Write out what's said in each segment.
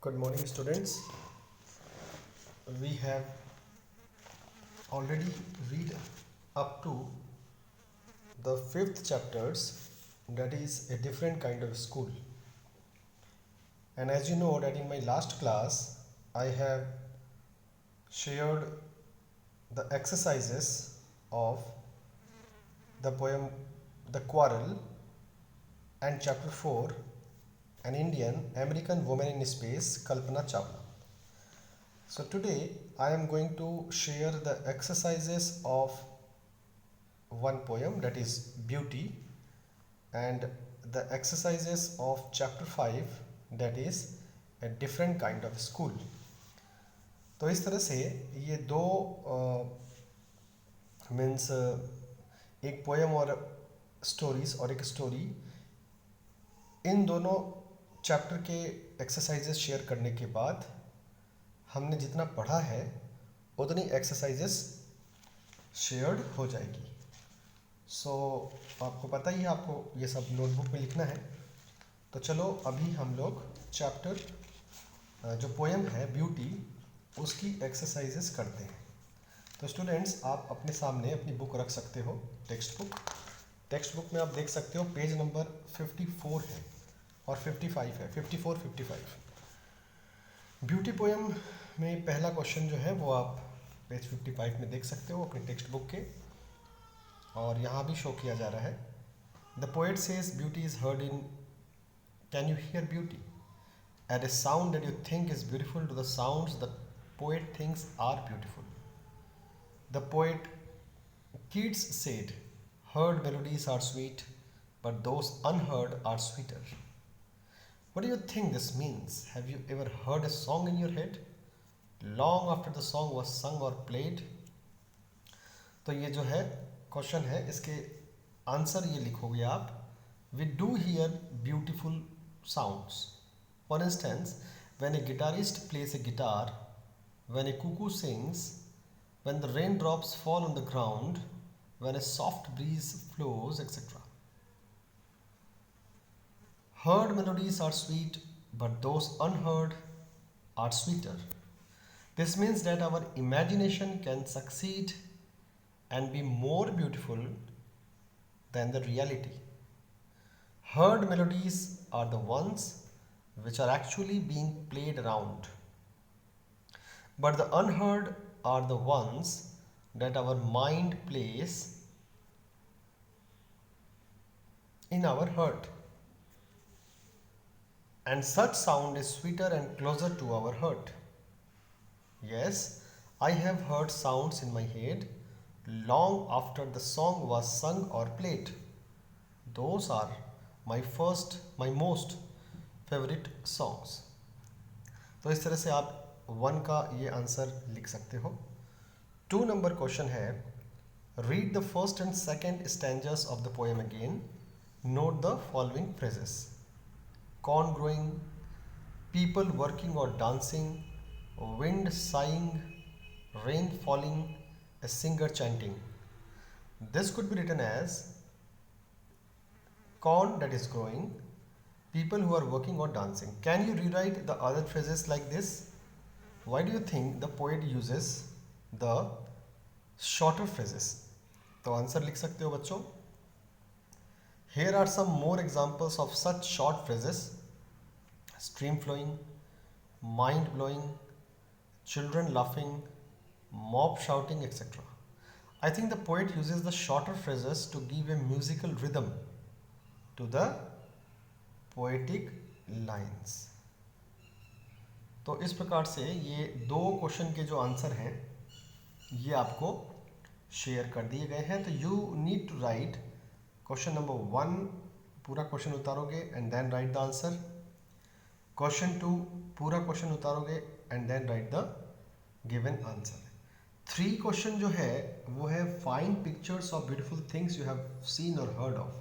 Good morning, students. We have already read up to the fifth chapters, that is a different kind of school. And as you know that in my last class, I have shared the exercises of the poem The Quarrel and chapter 4, An Indian American Woman in Space, Kalpana Chawla. So today I am going to share the exercises of one poem, that is Beauty, and the exercises of chapter 5, that is a different kind of school. तो इस तरह से ये दो means एक poem और stories और एक स्टोरी, इन दोनों चैप्टर के एक्सरसाइजेस शेयर करने के बाद हमने जितना पढ़ा है उतनी एक्सरसाइजेस शेयर्ड हो जाएगी. सो आपको पता ही है, आपको ये सब नोटबुक में लिखना है. तो चलो अभी हम लोग चैप्टर जो पोएम है ब्यूटी, उसकी एक्सरसाइजेस करते हैं. तो स्टूडेंट्स, आप अपने सामने अपनी बुक रख सकते हो, टेक्स्ट बुक में आप देख सकते हो पेज नंबर 54 है और 55 है, 54 55. ब्यूटी पोएम में पहला क्वेश्चन जो है वो आप पेज 55 में देख सकते हो अपनी टेक्स्ट बुक के, और यहाँ भी शो किया जा रहा है. The poet says beauty is heard in, can you here beauty? Add a sound that you think is beautiful to the sounds the poet thinks are beautiful. The poet Keats said, heard melodies are sweet, but those unheard are sweeter. What do you think this means? Have you ever heard a song in your head long after the song was sung or played? तो ये जो है question है, इसके answer ये लिखोगे आप. We do hear beautiful sounds. For instance, when a guitarist plays a guitar, when a cuckoo sings, when the raindrops fall on the ground, when a soft breeze flows, etc. Heard melodies are sweet, but those unheard are sweeter. This means that our imagination can succeed and be more beautiful than the reality. Heard melodies are the ones which are actually being played around, but the unheard are the ones that our mind plays in our heart, and such sound is sweeter and closer to our heart. Yes, I have heard sounds in my head long after the song was sung or played. Those are my most favourite songs. तो इस तरह से आप 1 का ये answer लिख सकते हो. 2 नंबर क्वेश्चन है, read the first and second stanzas of the poem again. Note the following phrases: corn growing, people working और dancing, wind sighing, rain falling, a singer chanting. This could be written as corn that is growing, people who are working or dancing. Can you rewrite the other phrases like this? Why do you think the poet uses the shorter phrases? तो answer लिख सकते हो बच्चों. Here are some more examples of such short phrases: stream flowing, mind blowing, children laughing, mob shouting, etc. I think the poet uses the shorter phrases to give a musical rhythm to the poetic lines. तो इस प्रकार से ये 2 question के जो answer हैं ये आपको शेयर कर दिए गए हैं. तो you need to write question number 1, पूरा क्वेश्चन उतारोगे and then write the answer. Question 2, पूरा क्वेश्चन उतारोगे and then write the given answer. 3 question जो है वो है find pictures of beautiful things you have seen और हर्ड ऑफ.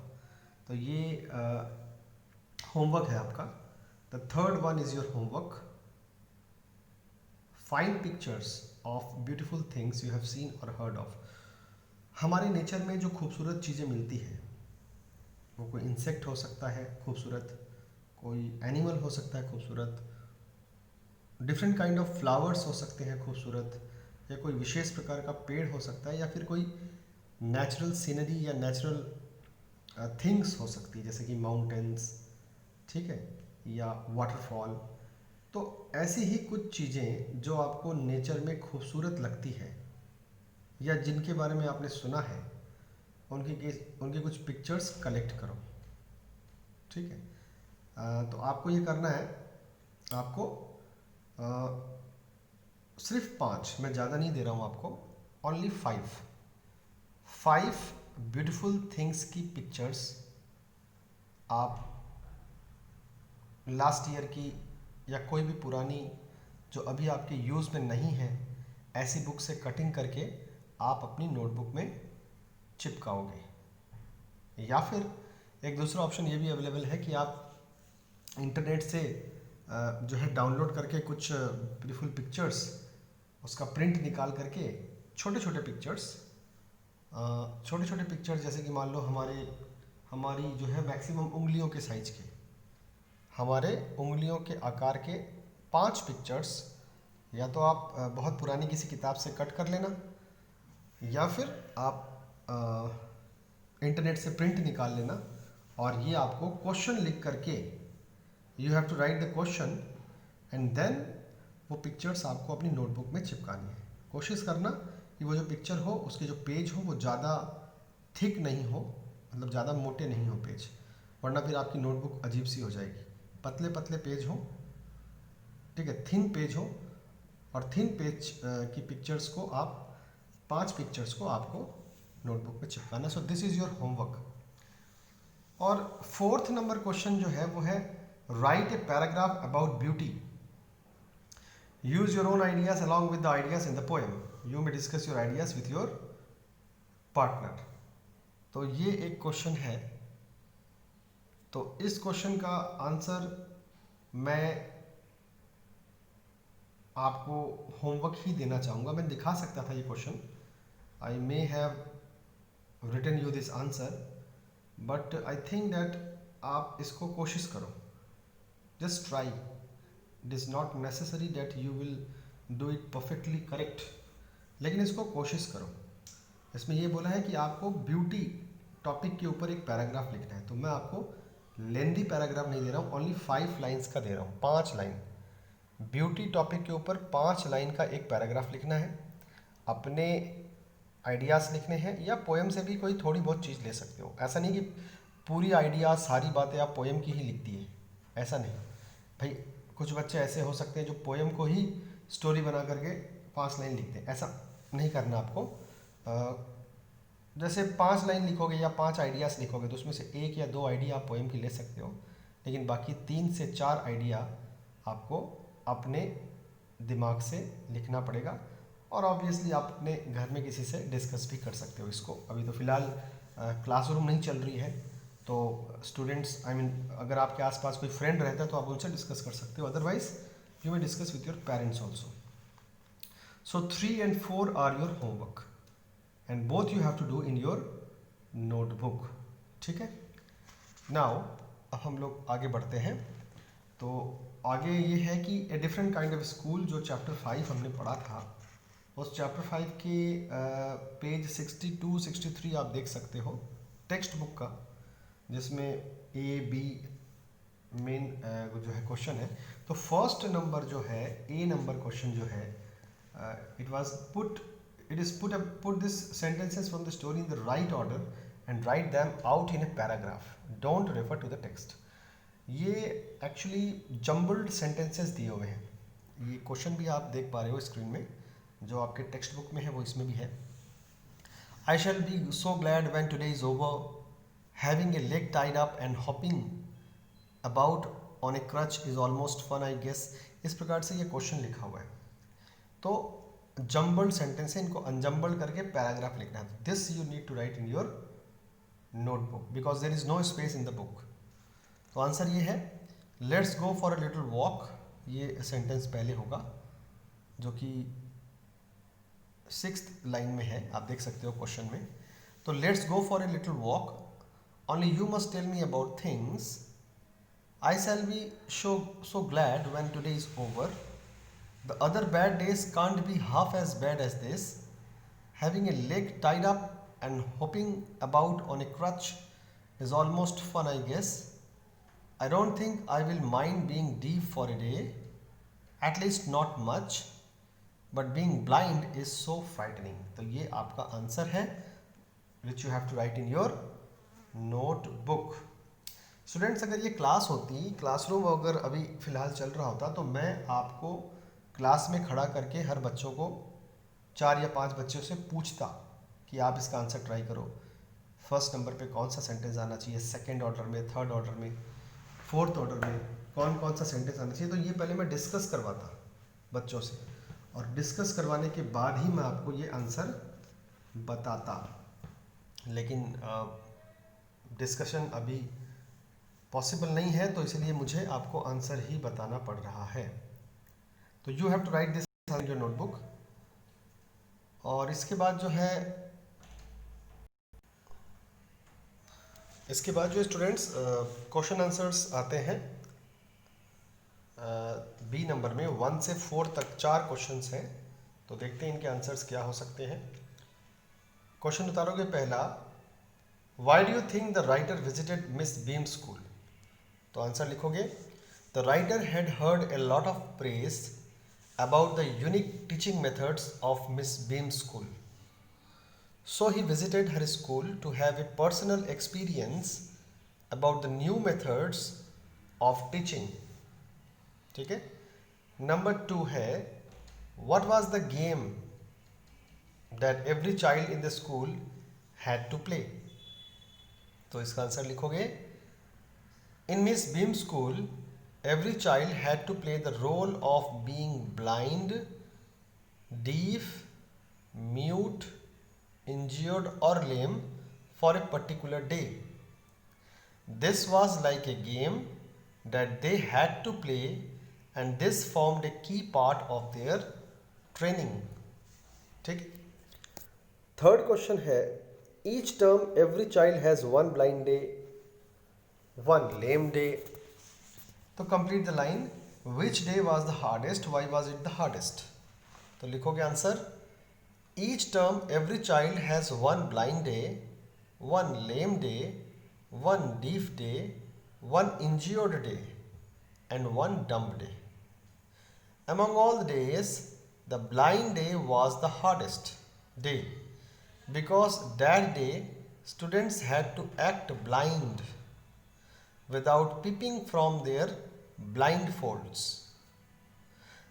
तो ये होमवर्क है आपका. The third one is your homework. Find pictures of beautiful things you have seen और हर्ड ऑफ. हमारे नेचर में जो खूबसूरत चीज़ें मिलती हैं, वो कोई इंसेक्ट हो सकता है खूबसूरत, कोई एनिमल हो सकता है खूबसूरत, डिफरेंट काइंड ऑफ फ्लावर्स हो सकते हैं खूबसूरत, या कोई विशेष प्रकार का पेड़ हो सकता है, या फिर कोई नेचुरल सीनरी या नेचुरल थिंग्स हो सकती है, जैसे कि माउंटेन्स, ठीक है, या वाटरफॉल। तो ऐसी ही कुछ चीज़ें जो आपको नेचर में खूबसूरत लगती है या जिनके बारे में आपने सुना है, उनकी कुछ पिक्चर्स कलेक्ट करो, ठीक है। तो आपको ये करना है, आपको सिर्फ 5, मैं ज़्यादा नहीं दे रहा हूँ आपको, ओनली 5 ब्यूटीफुल थिंग्स की पिक्चर्स आप लास्ट ईयर की या कोई भी पुरानी जो अभी आपके यूज़ में नहीं है ऐसी बुक से कटिंग करके आप अपनी नोटबुक में चिपकाओगे। या फिर एक दूसरा ऑप्शन ये भी अवेलेबल है कि आप इंटरनेट से जो है डाउनलोड करके कुछ ब्यूटीफुल पिक्चर्स उसका प्रिंट निकाल करके छोटे छोटे पिक्चर्स जैसे कि मान लो हमारी जो है मैक्सिमम उंगलियों के साइज के, हमारे उंगलियों के आकार के 5 पिक्चर्स, या तो आप बहुत पुरानी किसी किताब से कट कर लेना, या फिर आप इंटरनेट से प्रिंट निकाल लेना, और ये आपको क्वेश्चन लिख करके you have to write the question and then वो पिक्चर्स आपको अपनी नोटबुक में चिपकानी है। कोशिश करना कि वो जो पिक्चर हो उसके जो पेज हो वो ज़्यादा थिक नहीं हो, मतलब ज़्यादा मोटे नहीं हो पेज, वरना फिर आपकी नोटबुक अजीब सी हो जाएगी। पतले पतले पेज हो, ठीक है, थिन पेज हो, और थिन पेज की पिक्चर्स को आप 5 पिक्चर्स को आपको नोटबुक में चिपकाना। So this is your homework. और 4th नंबर क्वेश्चन जो है वो है write a paragraph about beauty, use your own ideas along with the ideas in the poem, you may discuss your ideas with your partner. तो ये एक question है। तो इस क्वेश्चन का आंसर मैं आपको होमवर्क ही देना चाहूँगा। मैं दिखा सकता था ये question, I may have written you this answer, but I think that आप इसको कोशिश करो, just try. It is not necessary that you will do it perfectly correct, लेकिन इसको कोशिश करो। इसमें ये बोला है कि आपको ब्यूटी टॉपिक के ऊपर एक पैराग्राफ लिखना है। तो मैं आपको लेंदी पैराग्राफ नहीं दे रहा हूँ, ओनली 5 लाइन्स का दे रहा हूँ, 5 लाइन। ब्यूटी टॉपिक के ऊपर 5 लाइन का एक पैराग्राफ लिखना है, अपने आइडियाज़ लिखने हैं, या पोएम से भी कोई थोड़ी बहुत चीज़ ले सकते हो। ऐसा नहीं कि पूरी आइडिया सारी बातें आप पोएम की ही लिख दिए, ऐसा नहीं भाई। कुछ बच्चे ऐसे हो सकते हैं जो पोएम को ही स्टोरी बना करके 5 लाइन लिखते हैं, ऐसा नहीं करना आपको। जैसे 5 लाइन लिखोगे या 5 आइडियाज़ लिखोगे तो उसमें से 1 या 2 आइडिया आप पोएम की ले सकते हो, लेकिन बाकी 3 से 4 आइडिया आपको अपने दिमाग से लिखना पड़ेगा। और ऑब्वियसली आप अपने घर में किसी से डिस्कस भी कर सकते हो इसको। अभी तो फ़िलहाल क्लासरूम नहीं चल रही है, तो स्टूडेंट्स अगर आपके आसपास कोई फ्रेंड रहता है तो आप उनसे डिस्कस कर सकते हो, otherwise you may discuss with your parents also. So 3 and 4 are your homework and both you have to do in your notebook, ठीक है। नाउ अब हम लोग आगे बढ़ते हैं। तो आगे ये है कि a different kind of school, जो चैप्टर 5 हमने पढ़ा था, उस चैप्टर 5 के पेज 62-63 आप देख सकते हो टेक्स्ट बुक का, जिसमें ए बी मेन जो है क्वेश्चन है। तो फर्स्ट नंबर जो है, ए नंबर क्वेश्चन जो है, it is put this sentences from the story in the right order and write them out in a paragraph, don't refer to the text। ये actually jumbled sentences दिए हुए हैं। ये question भी आप देख पा रहे हो स्क्रीन में, जो आपके टेक्स्ट बुक में है वो इसमें भी है। I shall be so glad when today is over, having a leg tied up and hopping about on a crutch is almost fun I guess. इस प्रकार से ये क्वेश्चन लिखा हुआ है। तो जम्बल्ड सेंटेंस है, इनको अनजम्बल्ड करके पैराग्राफ लिखना है। This you need to write in your notebook because there is no space in the book. तो आंसर ये है, let's go for a little walk. ये सेंटेंस पहले होगा, जो कि 6th लाइन में है, आप देख सकते हो क्वेश्चन में। तो let's go for a little walk, only you must tell me about things, I shall be so glad when today is over, The other bad days can't be half as bad as this. Having a leg tied up and hopping about on a crutch is almost fun, I guess. I don't think I will mind being deaf for a day, at least not much, but being blind is so frightening. तो ये आपका answer है which you have to write in your notebook. Students, अगर ये class होती, classroom अगर अभी फ़िलहाल चल रहा होता, तो मैं आपको क्लास में खड़ा करके हर बच्चों को 4 या 5 बच्चों से पूछता कि आप इसका आंसर ट्राई करो। फर्स्ट नंबर पे कौन सा सेंटेंस आना चाहिए, सेकंड ऑर्डर में, थर्ड ऑर्डर में, फोर्थ ऑर्डर में कौन कौन सा सेंटेंस आना चाहिए। तो ये पहले मैं डिस्कस करवाता बच्चों से, और डिस्कस करवाने के बाद ही मैं आपको ये आंसर बताता। लेकिन डिस्कशन अभी पॉसिबल नहीं है, तो इसलिए मुझे आपको आंसर ही बताना पड़ रहा है। तो you have to write this in your notebook. और इसके बाद जो है स्टूडेंट्स क्वेश्चन आंसर्स आते हैं बी नंबर में 1 से 4 तक 4 क्वेश्चंस हैं। तो देखते हैं इनके आंसर्स क्या हो सकते हैं। क्वेश्चन उतारोगे पहला, why do you think the writer visited miss Beam school. तो आंसर लिखोगे, the writer had heard a lot of praise about the unique teaching methods of Miss Beam's school. So he visited her school to have a personal experience about the new methods of teaching. ठीक है। Number 2 है, what was the game that every child in the school had to play. तो इसका answer लिखोगे, in Miss Beam's school every child had to play the role of being blind, deaf, mute, injured or lame for a particular day. This was like a game that they had to play, and this formed a key part of their training. ठीक। Third question है, each term every child has one blind day, one lame day. तो complete the line, which day was the hardest, why was it the hardest. तो लिखोगे answer, each term every child has one blind day, one lame day, one deaf day, one injured day and one dumb day. Among all the days the blind day was the hardest day because that day students had to act blind without peeping from their blindfolds.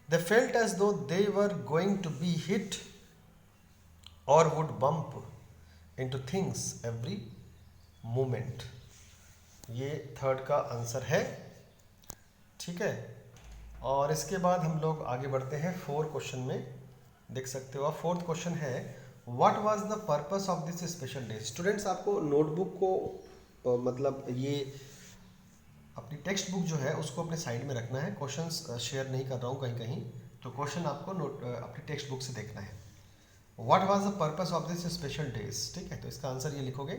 They felt as though they were going to be hit or would bump into things every moment. ये third का answer है। ठीक है। और इसके बाद हम लोग आगे बढ़ते हैं 4 क्वेश्चन में। देख सकते हो, फोर्थ क्वेश्चन है, what was the purpose of this special day. Students, आपको नोटबुक को मतलब ये अपनी टेक्स्ट बुक जो है उसको अपने साइड में रखना है। क्वेश्चंस शेयर नहीं कर रहा हूँ कहीं कहीं, तो क्वेश्चन आपको अपनी टेक्स्ट बुक से देखना है। What was the purpose of this special days. ठीक है, तो इसका आंसर ये लिखोगे,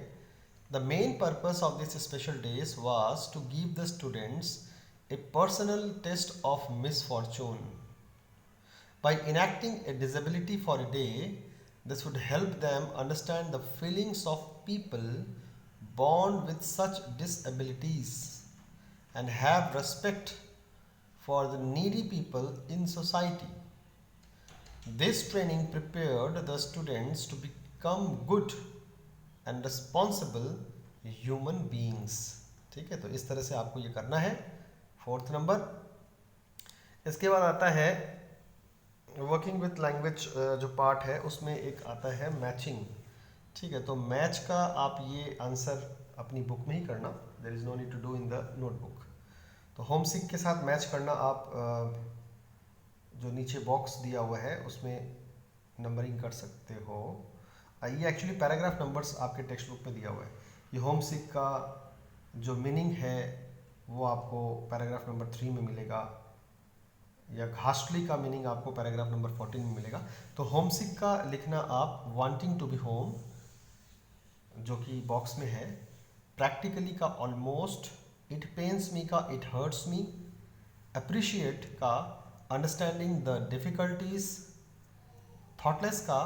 the main purpose of this special days was to give the students a personal test of misfortune by enacting a disability for a day. This would help them understand the feelings of people born with such disabilities and have respect for the needy people in society. This training prepared the students to become good and responsible human beings. ठीक है, तो इस तरह से आपको ये करना है। 4th number. इसके बाद आता है वर्किंग विथ लैंग्वेज जो पार्ट है, उसमें एक आता है मैचिंग। ठीक है, तो मैच का आप ये आंसर अपनी बुक में ही करना, there is no need to do in the notebook. तो होम सिक के साथ मैच करना, आप जो नीचे बॉक्स दिया हुआ है उसमें नंबरिंग कर सकते हो। ये एक्चुअली पैराग्राफ नंबर्स आपके टेक्स्ट बुक में दिया हुआ है। ये होम सिक का जो मीनिंग है वो आपको पैराग्राफ नंबर 3 में मिलेगा, या घासली का मीनिंग आपको पैराग्राफ नंबर 14 में मिलेगा। तो होम सिक का लिखना आप वांटिंग टू बी होम, जो कि बॉक्स में है। प्रैक्टिकली का ऑलमोस्ट, इट पेन्स मी का इट हर्ट्स मी, अप्रिशिएट का अंडरस्टैंडिंग द डिफिकल्टीज, थॉटलेस का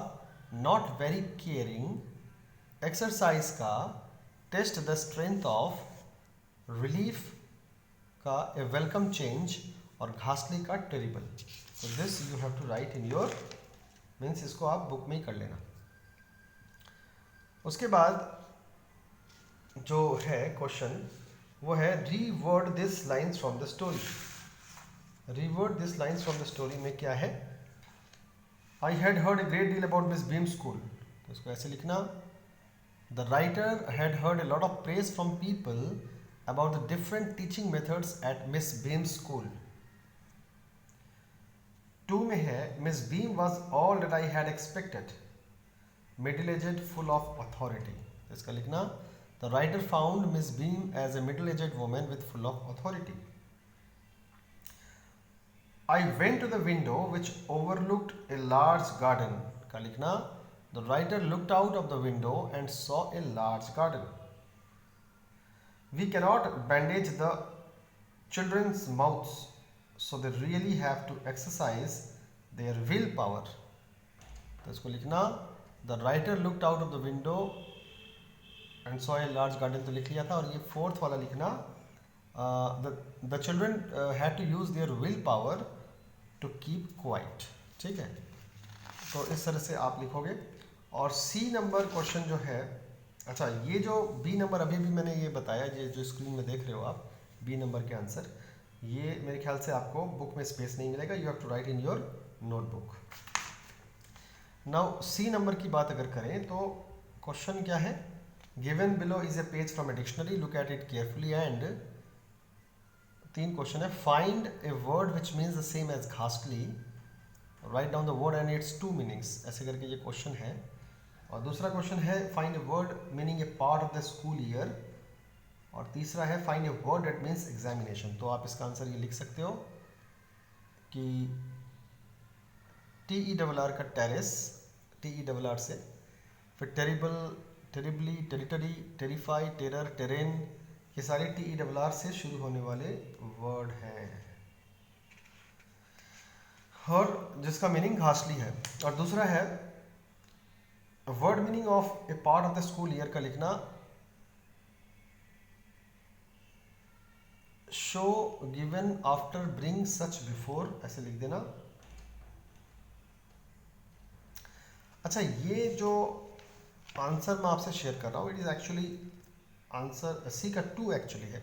नॉट वेरी केयरिंग, एक्सरसाइज का test the strength of, relief का ए वेलकम चेंज और घासली का टेरिबल। तो this you have to write in your means, इसको आप बुक में ही कर लेना। उसके बाद जो है क्वेश्चन वो है reword this lines from the story. Reword this lines from the story में क्या है, I had heard a great deal about Miss Beam school, तो इसको ऐसे लिखना, the writer had heard a lot of praise from people about the different teaching methods at Miss Beam school. 2 में है Miss Beam was all that I had expected, middle aged full of authority, इसका लिखना, the writer found Miss Beam as a middle aged woman with full of authority. I went to the window which overlooked a large garden, का लिखना, the writer looked out of the window and saw a large garden. We cannot bandage the children's mouths, so they really have to exercise their willpower, तो इसको लिखना, the writer looked out of the window and saw a large garden, तो लिख लिया था। और ये 4th वाला लिखना, the children had to use their willpower to keep quiet, ठीक है। तो इस तरह से आप लिखोगे। और C नंबर क्वेश्चन जो है, अच्छा ये जो B नंबर अभी भी मैंने ये बताया, ये जो स्क्रीन में देख रहे हो आप B नंबर के आंसर, ये मेरे ख्याल से आपको बुक में स्पेस नहीं मिलेगा, you have to write in your notebook. Now C number की बात अगर करें तो क्वेश्चन क्या है, given below is a page from a dictionary, look at it carefully and 3 question है, find a word which means the same as घासली, write down the word and its 2 meanings, ऐसे करके ये क्वेश्चन है। और दूसरा क्वेश्चन है find a word meaning a part of the school year, और तीसरा है find a word that means examination. तो आप इसका आंसर ये लिख सकते हो कि TERR का टेरेस, TERR से, फिर terrible, terribly, territory, terrify, terror, terrain, ये सारे TERR से शुरू होने वाले वर्ड हैं और जिसका मीनिंग घासली है। और दूसरा है word meaning of A part of the school year, का लिखना, show given after bring such before, ऐसे लिख देना। अच्छा ये जो आंसर मैं आपसे शेयर कर रहा हूँ, it is actually answer C का 2 एक्चुअली है,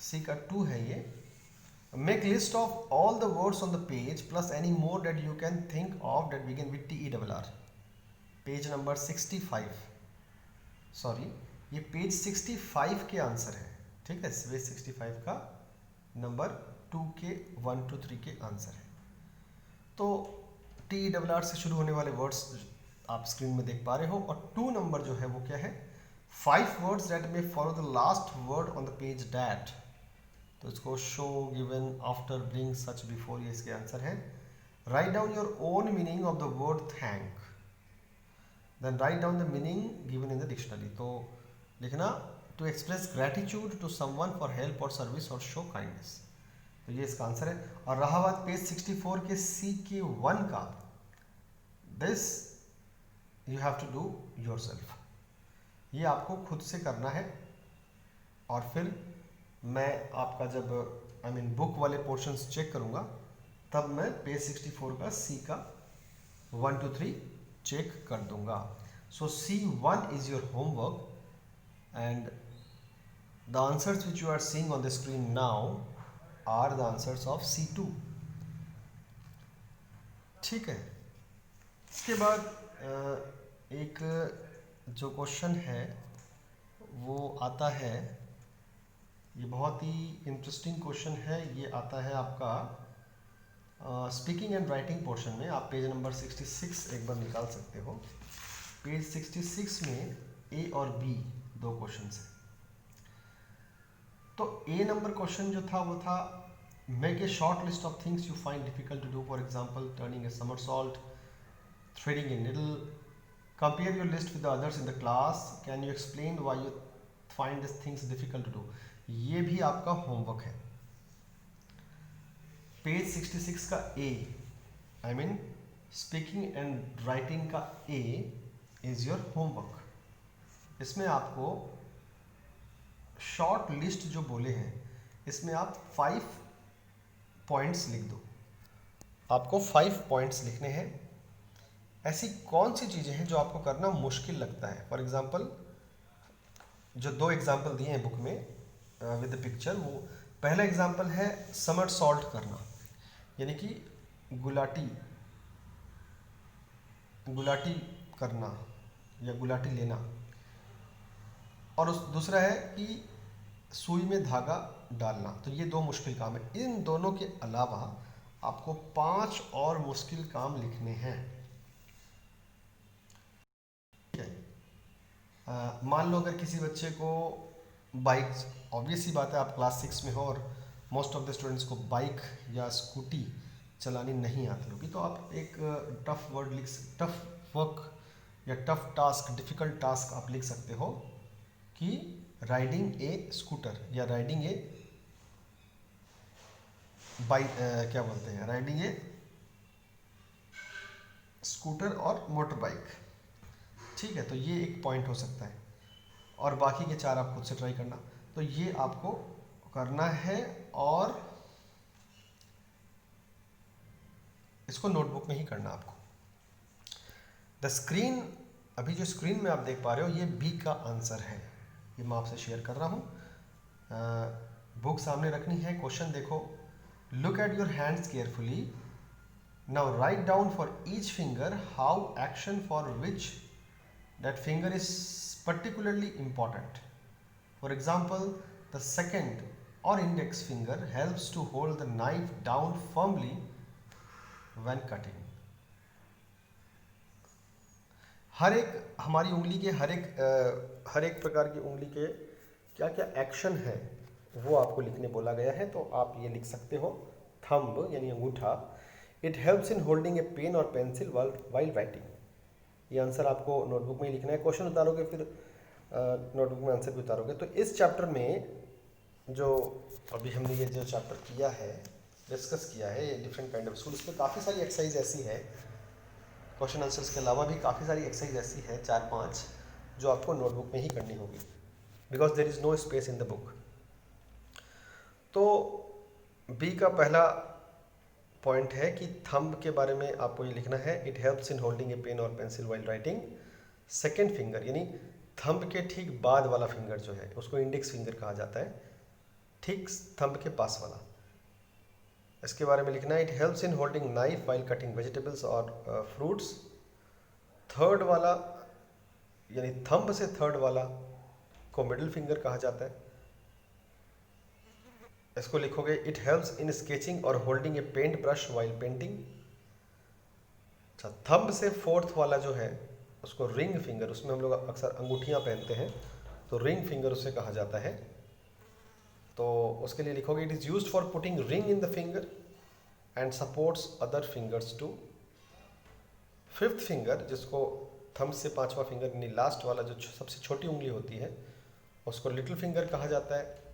C का 2 है ये। Make list of all the words on the page plus any more that you can think of that begin with TERR, page number 65, sorry ये page 65 के answer है, ठीक है, पेज 65 का नंबर 2 के 1 to 3 के आंसर है। तो TERR से शुरू होने वाले वर्ड्स आप स्क्रीन में देख पा रहे हो। और 2 नंबर जो है वो क्या है, 5 words that may follow the last word on the page that, तो इसको show, given, after, bring, such, before, ये इसके आंसर है। Write down your own meaning of the word thank, then write down the meaning given in the dictionary, तो लिखना, to express gratitude to someone for help और service और show kindness, तो ये इसका आंसर है। और रहा बात पेज 64 के C के 1 का, this you have to do yourself, ये आपको खुद से करना है। और फिर मैं आपका जब बुक वाले पोर्शंस चेक करूँगा तब मैं पेज 64 का C का 1 to 3 चेक कर दूंगा। सो C1 is your homework and the answers which you are seeing on the screen now are the answers of C2, ठीक है। इसके बाद एक जो क्वेश्चन है वो आता है, ये बहुत ही इंटरेस्टिंग क्वेश्चन है, ये आता है आपका स्पीकिंग एंड राइटिंग पोर्शन में। आप पेज नंबर 66 एक बार निकाल सकते हो। पेज 66 में A और B 2 क्वेश्चन हैं। तो A नंबर क्वेश्चन जो था वो था, make a short list of things you find difficult to do, for example turning a somersault, threading a needle, compare your list with the others in the class, can you explain why you find this things difficult to do. ये भी आपका homework है। Page 66 का A, I mean speaking and writing का A is your homework. इसमें आपको short list जो बोले हैं, इसमें आप 5 पॉइंट्स लिख दो। आपको 5 पॉइंट्स लिखने हैं। ऐसी कौन सी चीज़ें हैं जो आपको करना मुश्किल लगता है। फॉर एग्जांपल, जो 2 एग्जांपल दिए हैं बुक में विद द पिक्चर, वो पहला एग्जांपल है समर सॉल्ट करना, यानी कि गुलाटी गुलाटी करना या गुलाटी लेना। और उस दूसरा है कि सुई में धागा डालना। तो ये 2 मुश्किल काम है। इन दोनों के अलावा आपको 5 और मुश्किल काम लिखने हैं। मान लो अगर किसी बच्चे को बाइक, ऑब्वियस सी बात है आप क्लास 6 में हो और मोस्ट ऑफ द स्टूडेंट्स को बाइक या स्कूटी चलानी नहीं आती होगी, तो आप एक टफ वर्क या टफ टास्क, डिफ़िकल्ट टास्क आप लिख सकते हो कि राइडिंग ए स्कूटर या राइडिंग ए बाइक, क्या बोलते हैं, राइडिंग ए स्कूटर और मोटर बाइक। ठीक है, तो ये एक पॉइंट हो सकता है और बाकी के 4 आप खुद से ट्राई करना। तो ये आपको करना है और इसको नोटबुक में ही करना आपको। द स्क्रीन, अभी जो स्क्रीन में आप देख पा रहे हो, ये बी का आंसर है। ये मैं आपसे शेयर कर रहा हूँ। बुक सामने रखनी है, क्वेश्चन देखो। Look at your hands carefully, now write down for each finger how action for which that finger is particularly important. For example, the second or index finger helps to hold the knife down firmly when cutting. हर एक हमारी उंगली के हर एक प्रकार की उंगली के क्या क्या एक्शन है वो आपको लिखने बोला गया है। तो आप ये लिख सकते हो, थंब यानी अंगूठा, it helps in holding a pen और पेंसिल वाइल राइटिंग। ये आंसर आपको नोटबुक में ही लिखना है। क्वेश्चन उतारोगे फिर नोटबुक में आंसर भी उतारोगे। तो इस चैप्टर में जो अभी हमने ये जो चैप्टर किया है, डिस्कस किया है, ये डिफरेंट काइंड ऑफ स्कूल, इसमें काफ़ी सारी एक्सरसाइज ऐसी है, क्वेश्चन आंसर्स के अलावा भी काफ़ी सारी एक्सरसाइज ऐसी है, 4-5, जो आपको नोटबुक में ही करनी होगी, because there is no space in the book. तो बी का पहला पॉइंट है कि थंब के बारे में आपको ये लिखना है, it helps in holding a pen और pencil while writing. Second finger यानी थंब के ठीक बाद वाला फिंगर जो है उसको इंडेक्स फिंगर कहा जाता है, ठीक थंब के पास वाला, इसके बारे में लिखना है, it helps in holding knife while cutting vegetables और फ्रूट्स। थर्ड वाला यानी थंब से थर्ड वाला को मिडिल फिंगर कहा जाता है, इसको लिखोगे, इट हेल्प्स इन स्केचिंग और holding a paint brush while painting. अच्छा, थंब से फोर्थ वाला जो है उसको रिंग फिंगर, उसमें हम लोग अक्सर अंगूठियां पहनते हैं तो रिंग फिंगर उसे कहा जाता है। तो उसके लिए लिखोगे, it is used for putting ring in the finger and supports other fingers too. Fifth finger, जिसको थंब से 5वां फिंगर यानी लास्ट वाला जो सबसे छोटी उंगली होती है उसको लिटिल फिंगर कहा जाता है।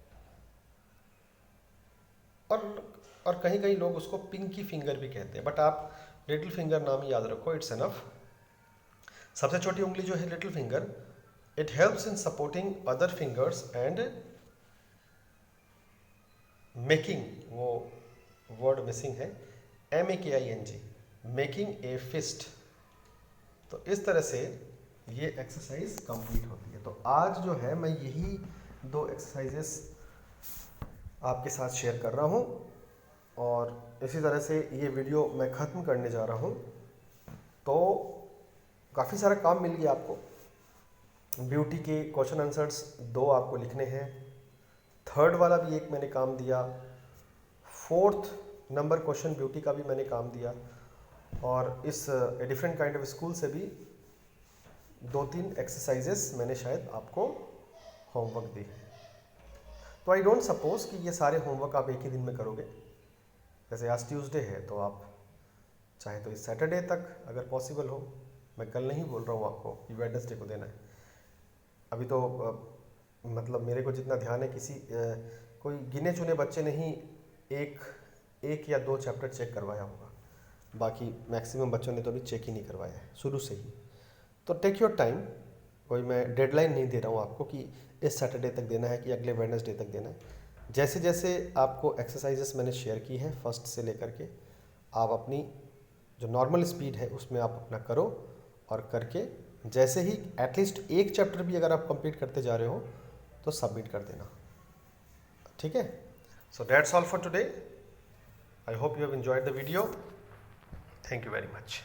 और कहीं कहीं लोग उसको पिंकी फिंगर भी कहते हैं, बट आप लिटिल फिंगर नाम ही याद रखो, इट्स एनफ। सबसे छोटी उंगली जो है little finger, it helps in supporting other fingers and making, वो वर्ड मिसिंग है, MEKING, मेकिंग ए फिस्ट। तो इस तरह से ये एक्सरसाइज कंप्लीट होती है। तो आज जो है मैं यही 2 एक्सरसाइजेस आपके साथ शेयर कर रहा हूँ और इसी तरह से ये वीडियो मैं ख़त्म करने जा रहा हूँ। तो काफ़ी सारा काम मिल गया आपको। ब्यूटी के क्वेश्चन आंसर्स 2 आपको लिखने हैं, थर्ड वाला भी एक मैंने काम दिया, फोर्थ नंबर क्वेश्चन ब्यूटी का भी मैंने काम दिया, और इस डिफरेंट काइंड ऑफ स्कूल से भी 2-3 एक्सरसाइजेस मैंने शायद आपको होमवर्क दी। तो आई डोंट सपोज कि ये सारे होमवर्क आप एक ही दिन में करोगे। जैसे आज ट्यूसडे है तो आप चाहे तो इस सैटरडे तक अगर पॉसिबल हो, मैं कल नहीं बोल रहा हूँ आपको कि वेडनेसडे को देना है। अभी तो मतलब मेरे को जितना ध्यान है, किसी कोई गिने चुने बच्चे ने ही एक 1 या 2 चैप्टर चेक करवाया होगा, बाकी मैक्सिमम बच्चों ने तो अभी चेक ही नहीं करवाया है शुरू से ही। तो टेक योर टाइम, कोई मैं डेडलाइन नहीं दे रहा हूँ आपको कि इस सैटरडे तक देना है कि अगले वेडनेसडे तक देना है। जैसे जैसे आपको एक्सरसाइजेस मैंने शेयर की है फर्स्ट से लेकर के, आप अपनी जो नॉर्मल स्पीड है उसमें आप अपना करो, और करके जैसे ही एटलीस्ट एक चैप्टर भी अगर आप कंप्लीट करते जा रहे हो तो सबमिट कर देना, ठीक है। So that's all for today. I hope you have enjoyed the video. Thank you very much.